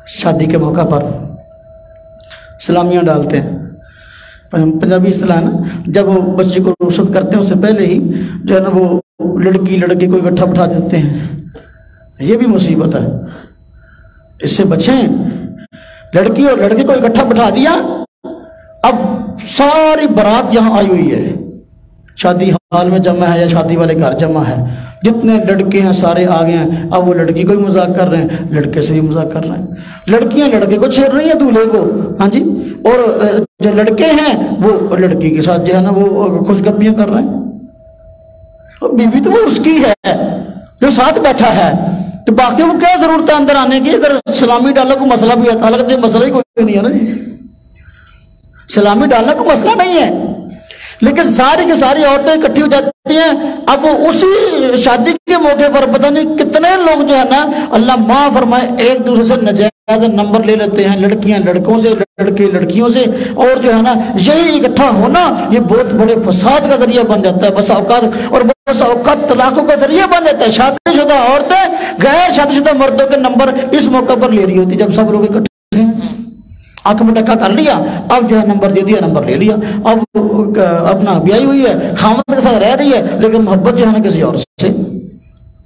शादी के मौका पर सलामियाँ डालते हैं। पंजाबी इस्तिलाह ना, जब वो बच्चे को रुखसत करते हैं उससे पहले ही जो है ना वो लड़की लड़के को इकट्ठा बिठा देते हैं। ये भी मुसीबत है, इससे बचें। लड़की और लड़के को इकट्ठा बिठा दिया, अब सारी बारात यहाँ आई हुई है, शादी हाल में जमा है या शादी वाले घर जमा है, जितने लड़के हैं सारे आ गए हैं। अब वो लड़की को भी मजाक कर रहे हैं, लड़के से भी मजाक कर रहे हैं, लड़कियां लड़के को छेड़ रही हैं दूल्हे को, हाँ जी, और जो लड़के हैं वो लड़की के साथ जो है ना वो खुशगपियां कर रहे हैं। और बीवी तो वो उसकी है जो साथ बैठा है, तो बाकी को क्या जरूरत है अंदर आने की? अगर सलामी डालने को मसला भी है, हालांकि मसला ही कोई नहीं है ना जी, सलामी डालने को मसला नहीं है, लेकिन सारी की सारी औरतें इकट्ठी हो जाती हैं। अब उसी शादी के मौके पर पता नहीं कितने लोग जो है ना, अल्लाह माफ फरमाए, एक दूसरे से नाजायज नंबर ले लेते हैं, लड़कियां लड़कों से, लड़के लड़कियों से, और जो है ना यही इकट्ठा होना ये बहुत बड़े फसाद का जरिया बन जाता है, बस औकात, और बस औकात तलाकों का जरिया बन जाता है। शादीशुदा औरतें गैर शादीशुदा मर्दों के नंबर इस मौके पर ले रही होती, जब सब लोग इकट्ठे हैं, आंख में टक्का कर लिया, अब जो है नंबर दे दिया, नंबर ले लिया, अब अपना ब्याही हुई है, खामद के साथ रह रही है, लेकिन मोहब्बत जो है ना किसी और से।